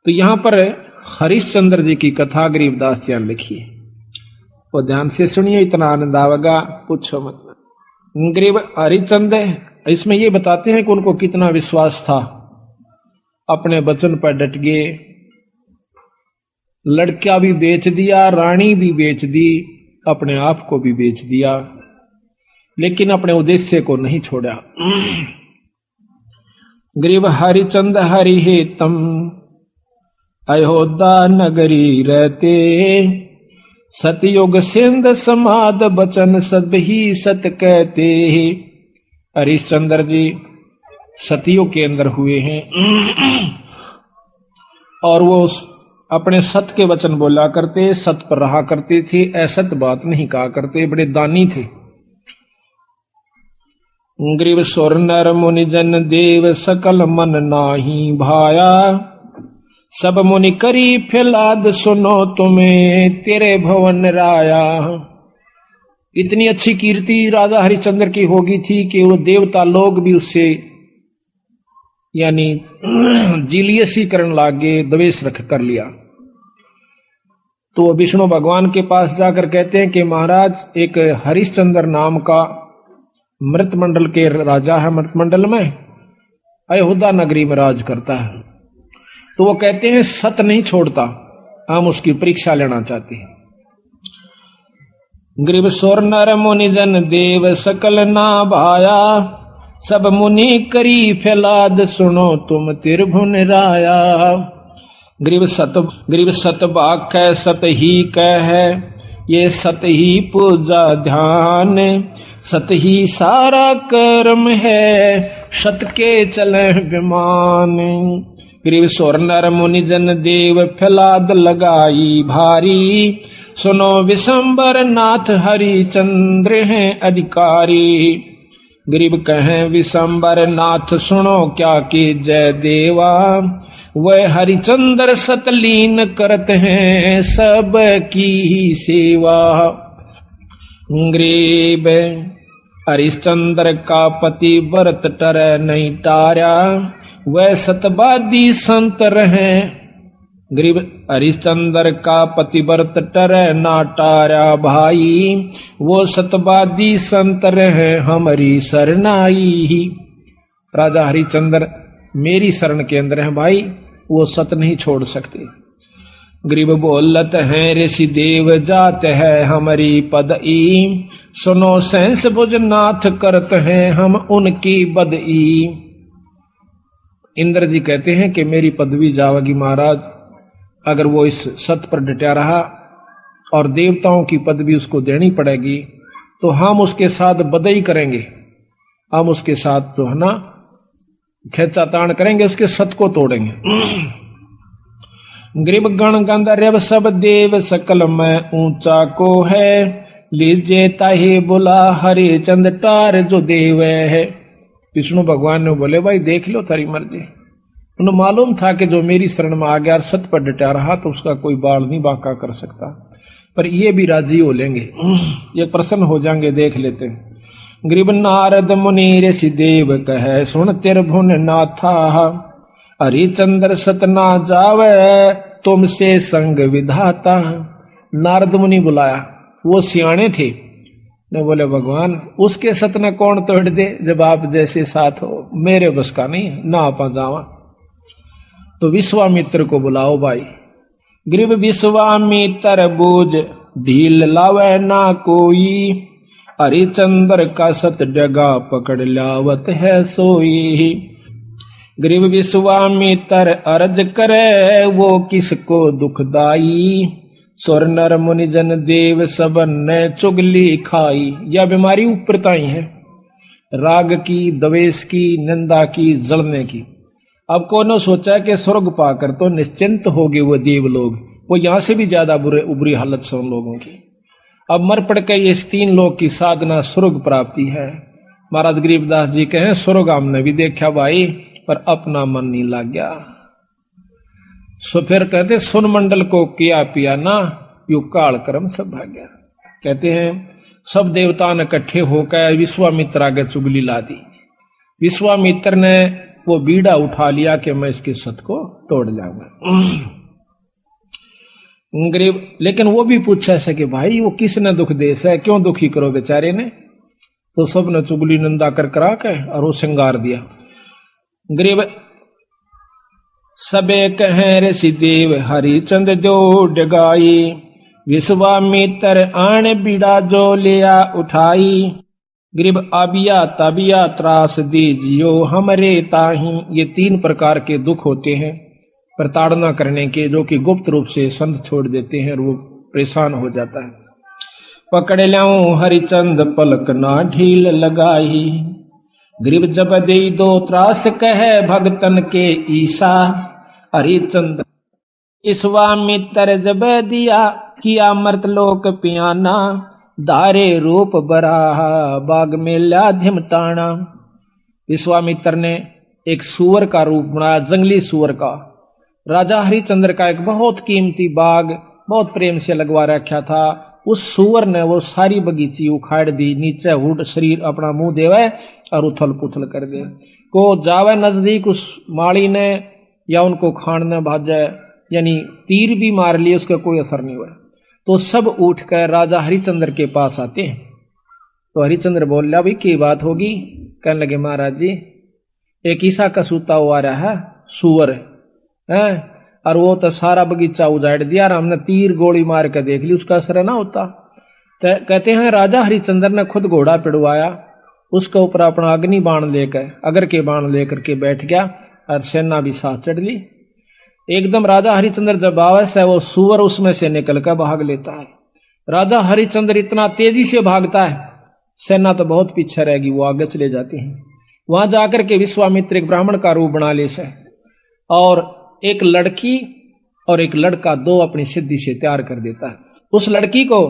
तो यहां पर हरिश्चंद्र जी की कथा गरीबदास जी ने लिखी है, और ध्यान से सुनिए, इतना आनंद आवेगा पूछो मत। गरीब हरिश्चंद्र इसमें ये बताते हैं कि उनको कितना विश्वास था, अपने वचन पर डट गए, लड़का भी बेच दिया, रानी भी बेच दी, अपने आप को भी बेच दिया, लेकिन अपने उद्देश्य को नहीं छोड़ा। गरीब हरिचंद हरि हेतम अयोध्या नगरी रहते, सतयुग सिंध समाद बचन सब ही सत कहते। हरिश्चंद्र जी सतयुग के अंदर हुए हैं और वो अपने सत के वचन बोला करते, सत पर रहा करते थे, असत बात नहीं कहा करते, बड़े दानी थे। ग्रीव स्वर नर मुनि जन देव सकल मन नाही भाया, सब मुनि करी फैलाद सुनो तुम्हें तेरे भवन राया। इतनी अच्छी कीर्ति राजा हरिश्चंद्र की होगी थी कि वो देवता लोग भी उससे यानी जीलियसी करने लागे, द्वेष रख कर लिया। तो विष्णु भगवान के पास जाकर कहते हैं कि महाराज एक हरिश्चंद्र नाम का मृतमंडल के राजा है, मृतमंडल में अयोध्या नगरी में राज करता है। तो वो कहते हैं सत नहीं छोड़ता, हम उसकी परीक्षा लेना चाहते हैं। ग्रीव स्वर नर मुनि जन देव सकल ना भाया, सब मुनि करी फैलाद सुनो तुम त्रिभुवन राया। ग्रीव सत वाक है सत ही कह है, ये सत ही पूजा ध्यान, सत ही सारा कर्म है, सत के चले विमान। ग्रीव स्वर नर मुनि जन देव फैलाद लगाई भारी, सुनो विशंबर नाथ हरिचंद्र हैं अधिकारी। गरीब कहें विशंबर नाथ सुनो क्या कि जय देवा, वह हरिचंद्र सतलीन करत हैं सब की ही सेवा। गरीब हरिश्चंद्र का पति व्रत टर नहीं टारा, वह सतवादी संत रहे। गरीब हरिश्चंद्र का पतिव्रत टर ना टारा भाई, वो सतवादी संत रहे हमारी शरणाई। राजा हरिश्चंद्र मेरी शरण के अंदर है भाई, वो सत नहीं छोड़ सकते। गरीब बोलत हैं ऋषि देव जात है हमारी पदई, सुनो सहस भुज नाथ करत हैं हम उनकी बदई। इंद्र जी कहते हैं कि मेरी पदवी जावेगी महाराज, अगर वो इस सत पर डटा रहा और देवताओं की पदवी उसको देनी पड़ेगी, तो हम उसके साथ बदई करेंगे, हम उसके साथ तो है ना खेचातान करेंगे, उसके सत को तोड़ेंगे। गरीब गण गंधर्व सब देव सकल में ऊंचा को है, लीजे ताहे बुला हरिचंद टार जो देव है। विष्णु भगवान ने बोले भाई देख लो तारी मर्जी। उन्हें मालूम था कि जो मेरी शरण में आ गया और सत पर डटा रहा तो उसका कोई बाल नहीं बांका कर सकता, पर ये भी राजी हो लेंगे, ये प्रसन्न हो जाएंगे, देख लेते हैं। गरीब नारद मुनि ऋषि देव कहे सुन त्रिभुवन नाथा, हरिचंद्र सत ना जावे तुमसे संग विधाता। नारद मुनि बुलाया, वो सियाणे थे, ने बोले भगवान उसके सत न कौन तोड़ दे, जब आप जैसे साथ हो, मेरे बस का नहीं ना आप जावा। तो विश्वामित्र को बुलाओ भाई। गरीब विश्वामित्र बूझ ढील लावे ना कोई, हरिचंद्र का सत जगा पकड़ लावत है सोई। गरीब विश्वामित्र अर्ज करे वो किसको दुखदाई, स्वर नर मुनि जन देव सबन ने चुगली खाई। यह बीमारी ऊपरताई है, राग की, द्वेष की, निंदा की, जलने की। अब कौन सोचा कि स्वर्ग पाकर तो निश्चिंत हो गए वो देव लोग, वो यहां से भी ज्यादा बुरी हालत से उन लोगों की। अब मर पड़ के ये 3 लोग की साधना स्वर्ग प्राप्ति है। महाराज गरीबदास जी कहें स्वर्ग हमने भी देखा भाई, पर अपना मन नहीं लग गया। सो फिर कहते सुन मंडल को किया पिया ना, यू काल कर्म सब भाग्या। कहते हैं सब देवता ने इकट्ठे होकर विश्वामित्र आगे चुगली ला दी। विश्वामित्र ने वो बीड़ा उठा लिया कि मैं इसके सत को तोड़ जाऊंगा। गरीब लेकिन वो भी पूछा ऐसा कि भाई वो किसने दुख दे से, क्यों दुखी करो बेचारे ने। तो सबने चुगली निंदा कर करा के और वो श्रृंगार दिया। गरीब सबे कहें ऋषि देव हरिचंद जो डगाई, विश्वामित्र आण बीड़ा जो लिया उठाई। गरीब आबिया तबिया त्रास दीजियो हमरे ताही। ये 3 प्रकार के दुख होते हैं प्रताड़ना करने के, जो कि गुप्त रूप से संत छोड़ देते हैं और वो परेशान हो जाता है। पकड़ ल्याऊं हरिचंद पलक ना ढील लगाई, गरीब जब दे दो त्रास कहे भगतन के ईसा। हरिचंद विश्वामित्र जब दिया किया मर्तलोक पियाना, दारे रूप बराहा बाग में ल्याधिम ताना। विश्वामित्र ने एक सुअर का रूप बनाया, जंगली सुअर का। राजा हरिचंद्र का एक बहुत कीमती बाग बहुत प्रेम से लगवा रखा था। उस सुअर ने वो सारी बगीची उखाड़ दी, नीचे हुड शरीर अपना मुंह देवे और उथल पुथल कर दे। को जावे नजदीक उस माली ने या उनको खाने भाजे, यानी तीर भी मार लिए, उसका कोई असर नहीं हुआ। तो सब उठ कर राजा हरिचंद्र के पास आते हैं। तो हरिचंद्र बोल रहा भाई की बात होगी। कहने लगे महाराज जी एक ईसा का सूता हुआ रहा है सुअर है, और वो तो सारा बगीचा उजाड़ दिया और हमने तीर गोली मार के देख ली, उसका असर ना होता। कहते हैं राजा हरिचंद्र ने खुद घोड़ा पिड़वाया, उसके ऊपर अपना अग्नि बाण लेकर अगर के बाण लेकर के बैठ गया और सेना भी साथ चढ़ ली। एकदम राजा हरिचंद्र जब आवास है वो सुअर उसमें से निकल कर भाग लेता है। राजा हरिचंद्र इतना तेजी से भागता है, सेना तो बहुत पीछे रहेगी, वो आगे चले जाते हैं। वहां जाकर के विश्वामित्र एक ब्राह्मण का रूप बना ले से, और एक लड़की और एक लड़का दो अपनी सिद्धि से तैयार कर देता है। उस लड़की को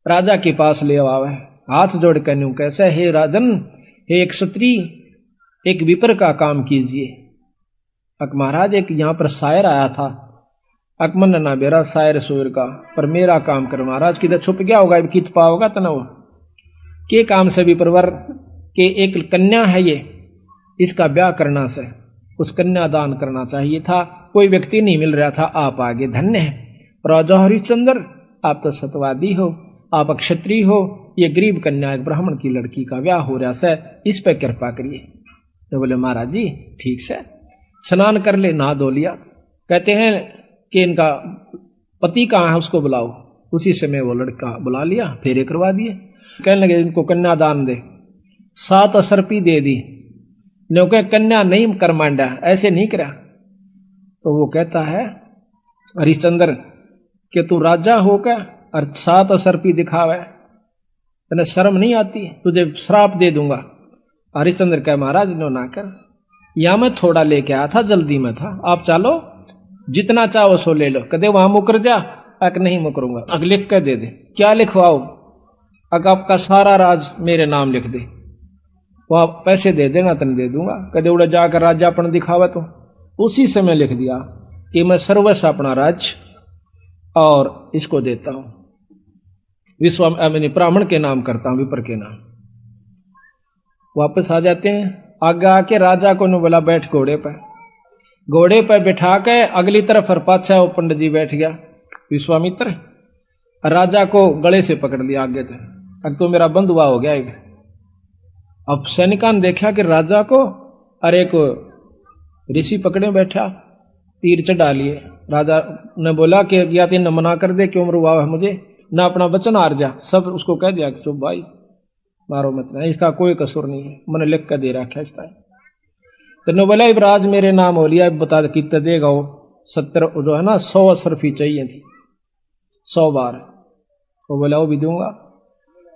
राजा के पास ले आवे, हाथ जोड़ कर न्यू कैसे, हे राजन, हे एक क्षत्रिय, एक विपर का काम कीजिए। अक महाराज एक यहाँ पर शायर आया था, अकमन ना बेरा शायर सुर का, पर मेरा काम कर महाराज, किधर छुप गया होगा कित पाओगा तनव के काम से भी परवर के एक कन्या है ये, इसका ब्याह करना से उस कन्या दान करना चाहिए था, कोई व्यक्ति नहीं मिल रहा था, आप आगे धन्य है। राजा हरिश्चंद्र आप तो सतवादी हो, आप क्षत्रिय हो, ये गरीब कन्या एक ब्राह्मण की लड़की का ब्याह हो रहा है, इस पर कृपा करिए। तो बोले महाराज जी ठीक से, स्नान कर ले, नहा धो लिया। कहते हैं कि इनका पति कहाँ है उसको बुलाओ। उसी समय वो लड़का बुला लिया, फेरे करवा दिए। कहने लगे इनको कन्या दान दे, 7 असरपी दे दी। न्यों कन्या नहीं कर मांडा, ऐसे नहीं करा। तो वो कहता है हरिश्चंद्र कि तू राजा होकर और 7 असरपी दिखावे, तेने शर्म नहीं आती, तुझे श्राप दे दूंगा। हरिश्चंद्र कह महाराज नो ना कर, या मैं थोड़ा लेके आया था, जल्दी में था, आप चलो जितना चाहो सो ले लो। कदे वहां मुकर जा, अक नहीं मुकरूंगा, अक लिख कर दे दे। क्या लिखवाओ? अक आपका सारा राज मेरे नाम लिख दे, वह पैसे दे देना तन दे दूंगा। कदे उड़ा जाकर राजा अपन दिखावा, तो उसी समय लिख दिया कि मैं सर्वस्व अपना राज और इसको देता हूं, ब्राह्मण के नाम करता हूं, विपर के नाम। वापस आ जाते हैं, आगे आके राजा को बोला बैठ घोड़े पर। घोड़े पर बिठा के अगली तरफ और पाछा वो पंडित जी बैठ गया विश्वामित्र, राजा को गले से पकड़ लिया आगे थे। अब तो मेरा बंधुआ हो गया। अब सैनिकान देखा कि राजा को अरे को ऋषि पकड़े बैठा, तीर चढ़ा लिए। राजा ने बोला कि या तीन मना कर दे, क्यों मरुआ है मुझे, ना अपना वचन हार जा। सब उसको कह दिया कि चुप भाई, मारो मत, नहीं इसका कोई कसूर नहीं है, मैंने लिख कर दे रखा है। तो ने बोला इब्राज मेरे नाम हो लिया, बता कितने देगा वो? 70 जो है ना 100 असरफी चाहिए थी, 100 बार। वो बोला वो भी दूंगा।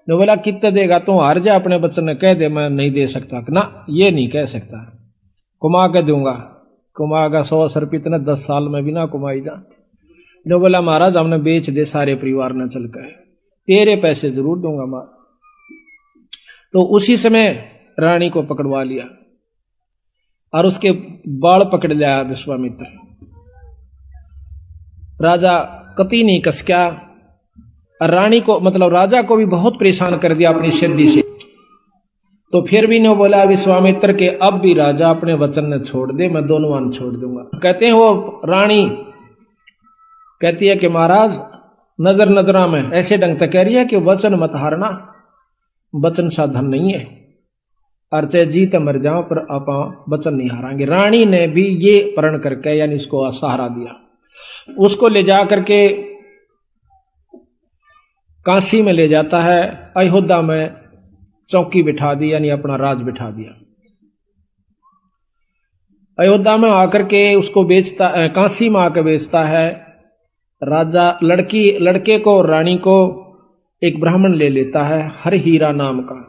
ने बोला कितने देगा? तू हार जा, अपने बच्चन ने कह दे मैं नहीं दे सकता। ना ये नहीं कह सकता, कुमा के दूंगा। कुमा का 100 असरफी इतने 10 साल में भी ना कुमाई जा। ने बोला महाराज हमने बेच दे सारे परिवार ने चल कर, तेरे पैसे जरूर दूंगा मां। तो उसी समय रानी को पकड़वा लिया और उसके बाल पकड़ लिया विश्वामित्र। राजा कति नहीं कसक्या, रानी को मतलब राजा को भी बहुत परेशान कर दिया अपनी सिद्धि से। तो फिर भी ने बोला विश्वामित्र के अब भी राजा अपने वचन ने छोड़ दे, मैं दोनों वन छोड़ दूंगा। कहते हैं वो रानी कहती है कि महाराज नजर नजरा में ऐसे ढंग से कह रही है कि वचन मत हारना, वचन साधन नहीं है, और चाहे जीत मर जाओ पर आप वचन नहीं हारांगे। रानी ने भी ये प्रण करके यानी इसको सहारा दिया। उसको ले जा करके काशी में ले जाता है, अयोध्या में चौकी बिठा दी यानी अपना राज बिठा दिया। अयोध्या में आकर के उसको बेचता, काशी में आकर बेचता है। राजा लड़के को और रानी को एक ब्राह्मण ले लेता है हर हीरा नाम का।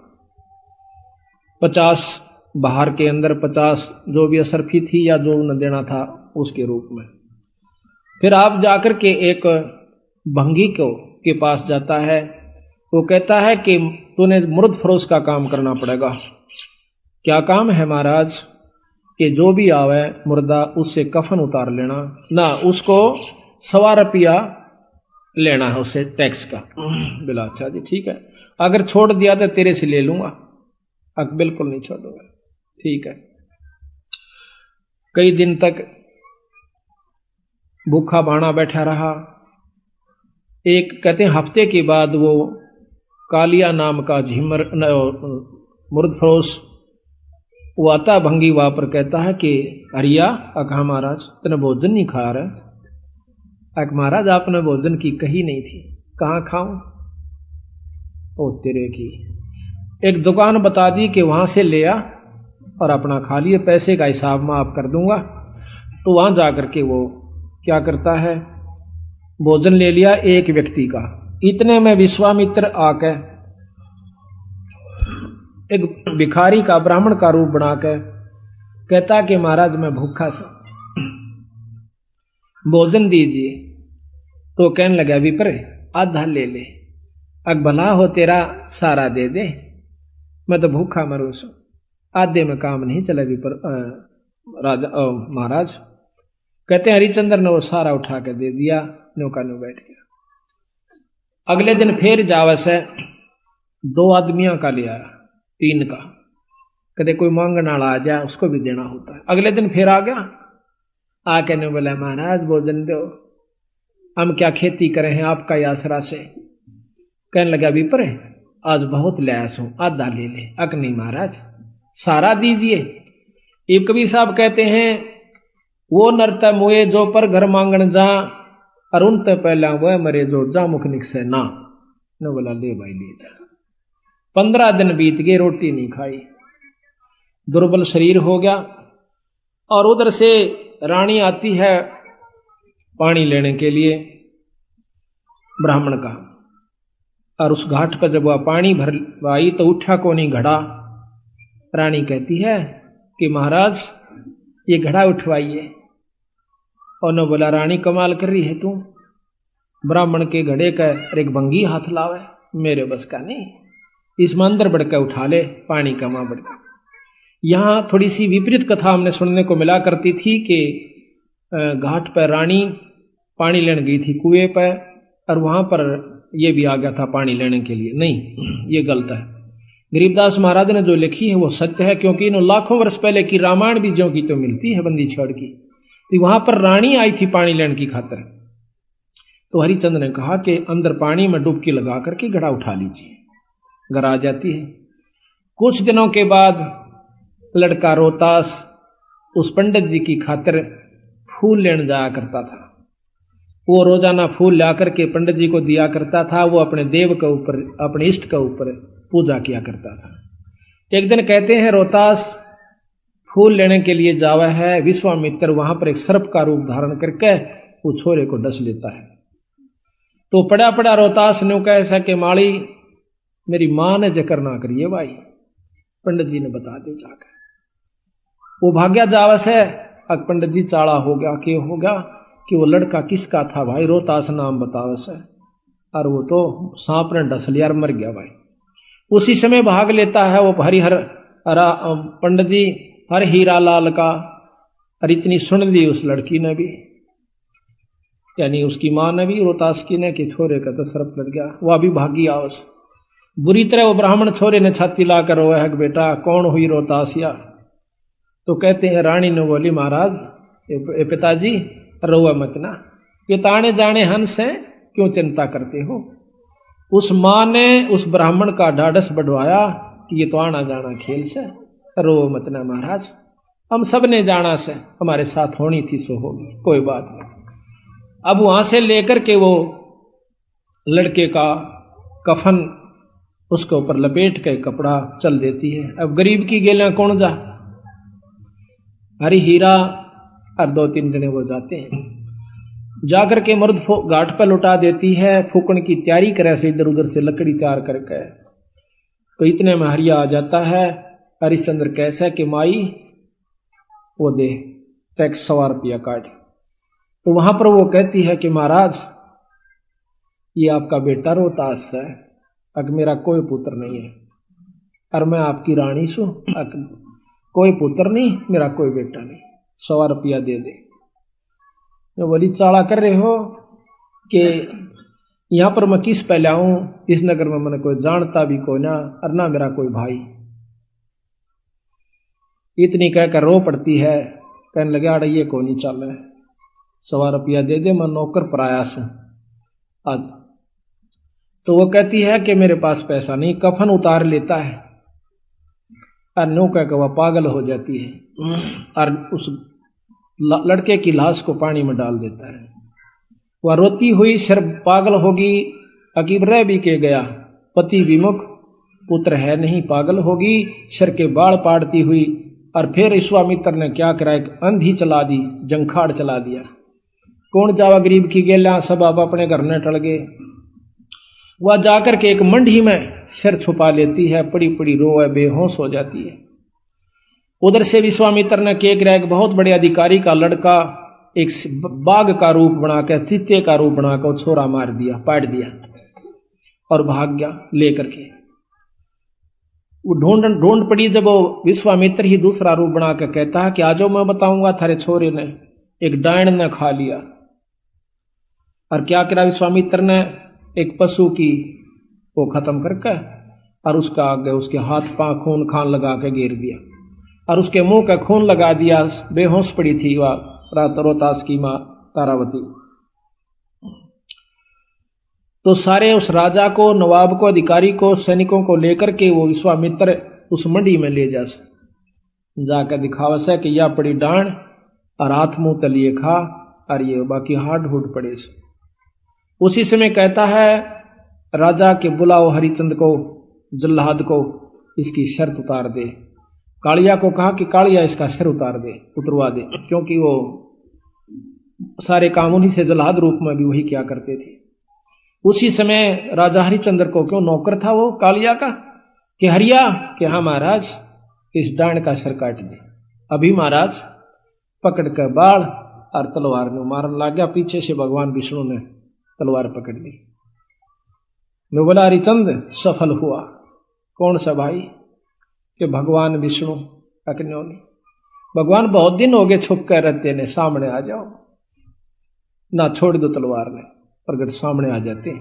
50 बाहर के अंदर 50 जो भी असरफी थी या जो न देना था उसके रूप में। फिर आप जाकर के एक भंगी के पास जाता है। वो कहता है कि तूने मुर्द फरोश का काम करना पड़ेगा। क्या काम है महाराज? कि जो भी आवे मुर्दा उससे कफन उतार लेना ना, उसको 1.25 रुपया लेना है उससे टैक्स का। बोला अच्छा जी ठीक है, अगर छोड़ दिया तो तेरे से ले लूंगा। बिल्कुल नहीं छोड़ूंगा। ठीक है। कई दिन तक भूखा बाणा बैठा रहा। एक कहते हैं हफ्ते के बाद वो कालिया नाम का झिमर मुर्द फरोश वो आता भंगी वहां पर, कहता है कि हरिया कहा महाराज तूने भोजन नहीं खा रहा? महाराज आपने भोजन की कही नहीं थी। कहाँ खाऊं? ओ तेरे की एक दुकान बता दी कि वहां से ले आ और अपना खा लिए, पैसे का हिसाब मैं आप कर दूंगा। तो वहां जाकर के वो क्या करता है, भोजन ले लिया एक व्यक्ति का। इतने में विश्वामित्र आकर एक भिखारी का ब्राह्मण का रूप बनाकर कहता कि महाराज मैं भूखा सा, भोजन दीजिए। तो कहने लगा विप्र आधा ले ले, भला हो तेरा सारा दे दे, मैं तो भूखा मरू सू, आधे में काम नहीं चला विप्र राजा महाराज। कहते हरिचंद्र ने वो सारा उठा कर दे दिया, नौका न्यू बैठ गया। अगले दिन फिर जावस है 2 आदमियों का ले आया, 3 का। कदे कोई मांगने वाला आ जाए उसको भी देना होता है। अगले दिन फिर आ गया, आके ने बोला महाराज भोजन दो, हम क्या खेती करें हैं आपका आसरा से। कहने लगा विप्र आज बहुत लैस हूं, आधा ले ले। नहीं महाराज सारा दीजिए। एक कबीर साहब कहते हैं वो नरता मुए जो पर घर मांगन जा, अरुण ते पहला वह मरे जो जा मुख निकसे ना। ने बोला ले भाई ले जा। 15 दिन बीत गए, रोटी नहीं खाई, दुर्बल शरीर हो गया। और उधर से रानी आती है पानी लेने के लिए ब्राह्मण का, और उस घाट पर जब वह पानी भरवाई तो उठा को नहीं घड़ा। रानी कहती है कि महाराज ये घड़ा उठवाइए। और न बोला रानी कमाल कर रही है तू, ब्राह्मण के घड़े का एक भंगी हाथ लावे, मेरे बस का नहीं, इसमें अंदर बढ़कर उठा ले पानी का मां बढ़कर। यहां थोड़ी सी विपरीत कथा हमने सुनने को मिला करती थी कि घाट पर रानी पानी लेने गई थी कुएं पर, और वहां पर यह भी आ गया था पानी लेने के लिए। नहीं, ये गलत है। गरीबदास महाराज ने जो लिखी है वो सत्य है, क्योंकि इन लाखों वर्ष पहले की रामायण भी जो की तो मिलती है बंदी छड़ की। तो वहां पर रानी आई थी पानी लेने की खातिर। तो हरिचंद ने कहा कि अंदर पानी में डुबकी लगा करके घड़ा उठा लीजिए, घर आ जाती है। कुछ दिनों के बाद लड़का रोहतास उस पंडित जी की खातिर फूल लेने जाया करता था। वो रोजाना फूल ला करके पंडित जी को दिया करता था। वो अपने देव के ऊपर, अपने इष्ट के ऊपर पूजा किया करता था। एक दिन कहते हैं रोहतास फूल लेने के लिए जावा है, विश्वामित्र वहां पर एक सर्प का रूप धारण करके वो छोरे को डस लेता है। तो पड़ा पड़ा रोहतास ने कहा ऐसा कि माड़ी मेरी मां ने जिक्र ना करिए भाई, पंडित जी ने बता दे जाकर। वो भाग्या जावस है। अब पंडित जी चाड़ा हो गया कि हो गया कि वो लड़का किसका था भाई, रोहतास नाम बतावस है, और वो तो सांप ने डस लिया और मर गया भाई। उसी समय भाग लेता है वो हरिहर पंडित जी हर हीरा लाल का, और इतनी सुन ली उस लड़की ने भी, यानी उसकी मां ने भी रोहतास की ने कि छोरे का तो सर्प लग गया। वह भी भागी आवस। बुरी तरह वो ब्राह्मण छोरे ने छाती लाकर रोया है कि बेटा कौन हुई रोतासिया। तो कहते हैं रानी ने बोली महाराज ए पिताजी रोआ मत ना, ये ताने जाने हंस है, क्यों चिंता करते हो। उस माँ ने उस ब्राह्मण का ढाढ़स बढ़वाया कि ये तो आना जाना खेल से, रो मत ना महाराज, हम सब ने जाना से, हमारे साथ होनी थी सो होगी, कोई बात नहीं। अब वहां से लेकर के वो लड़के का कफन उसके ऊपर लपेट के कपड़ा चल देती है। अब गरीब की गेला कौन जा, हरी हीरा और 2-3 जने वो जाते हैं, जाकर के मर्द घाट पर लुटा देती है, फूकण की तैयारी करे से इधर उधर से लकड़ी तैयार करके। तो इतने में हरिया आ जाता है। हरिश्चंद्र कैसा कि माई वो दे टैक्स 100 रुपया काट। तो वहां पर वो कहती है कि महाराज ये आपका बेटा रोहतास है, अग मेरा कोई पुत्र नहीं है, और मैं आपकी रानी सू, कोई पुत्र नहीं, मेरा कोई बेटा नहीं, 100 रुपया दे दे। मैं बोली चाला कर रहे हो कि यहां पर मैं किस पे लाऊं, इस नगर में मैंने कोई जानता भी कोई ना, और ना मेरा कोई भाई। इतनी कहकर रो पड़ती है, कहने लगे आड़ा ये को नहीं चल रहा, 100 रुपया दे दे, मैं नौकर प्रयास हूं आज। तो वो कहती है कि मेरे पास पैसा नहीं, कफन उतार लेता है और नो कहकर वह पागल हो जाती है और उस लड़के की लाश को पानी में डाल देता है। वह रोती हुई सिर पागल होगी, अकीब रह भी के गया, पति विमुख, पुत्र है नहीं, पागल होगी, सिर के बाल पाड़ती हुई। और फिर विश्वामित्र ने क्या करा, एक अंधी चला दी, जंखाड़ चला दिया। कौन जावा गरीब की गेला, सब आप अपने घर न टल गए। वह जाकर के एक मंडी में सिर छुपा लेती है, पड़ी पड़ी रोए, बेहोश हो जाती है। उधर से विश्वामित्र ने क्या करा, एक बहुत बड़े अधिकारी का लड़का एक बाघ का रूप बनाकर, चीते का रूप बनाकर छोरा मार दिया, पाट दिया और भाग गया लेकर के। वो ढूंढ पड़ी, जब वो विश्वामित्र ही दूसरा रूप बना के कहता है कि आजो मैं बताऊंगा थारे छोरे ने एक डायन ने खा लिया। और क्या करा विश्वामित्र ने, एक पशु की वो खत्म करके और उसका आगे उसके हाथ पांव खून खान लगा के घेर दिया और उसके मुंह का खून लगा दिया। बेहोश पड़ी थी वह रोहतास की मां तारावती। तो सारे उस राजा को, नवाब को, अधिकारी को, सैनिकों को लेकर के वो विश्वामित्र उस मंडी में ले जाकर दिखावा से कि यह पड़ी डांड और हाथ मुंह तलिए खा और ये बाकी हाड हुड पड़े से। उसी समय कहता है राजा के बुलाओ हरिचंद को, जल्लाद को, इसकी शर्त उतार दे। कालिया को कहा कि कालिया इसका सिर उतरवा दे, क्योंकि वो सारे काम उन्हीं से जल्लाद रूप में भी वही क्या करते थे। उसी समय राजा हरिचंद्र को, क्यों नौकर था वो कालिया का, कि हरिया कि हाँ महाराज इस डांड का सिर काट दे। अभी महाराज पकड़ कर बाढ़ और तलवार ने मारने लग गया। पीछे से भगवान विष्णु ने तलवार पकड़ ली। मैं बोला हरिचंद सफल हुआ। कौन सा भाई, कि भगवान विष्णु। अकन्यो नहीं, भगवान बहुत दिन हो गए छुप कर रहते ने, सामने आ जाओ ना, छोड़ दो तलवार ने, प्रगट सामने आ जाते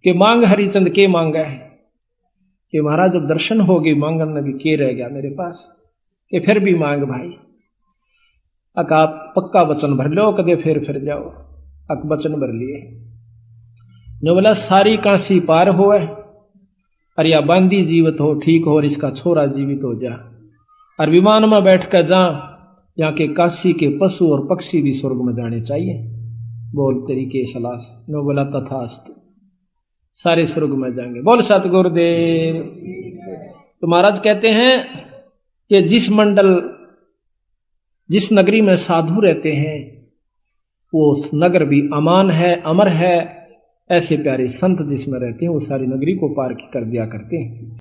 कि मांग हरिचंद के मांगा है, कि महाराज जब दर्शन हो गई मांगन में भी के रह गया मेरे पास, कि फिर भी मांग भाई। अक आप पक्का वचन भर लो, कदे फिर जाओ। अक वचन भर लिए। ने बोला सारी काशी पार हो, और या बांदी जीवित हो, ठीक हो, और इसका छोरा जीवित हो जा, और विमान में बैठ कर जा, यहाँ के काशी के पशु और पक्षी भी स्वर्ग में जाने चाहिए। बोल तेरी के सलाह। ने बोला तथास्तु, सारे स्वर्ग में जाएंगे। बोल सतगुरुदेव। तो महाराज कहते हैं कि जिस नगरी में साधु रहते हैं वो नगर भी अमान है, अमर है। ऐसे प्यारे संत जिसमें रहते हैं वो सारी नगरी को पार कर दिया करते हैं।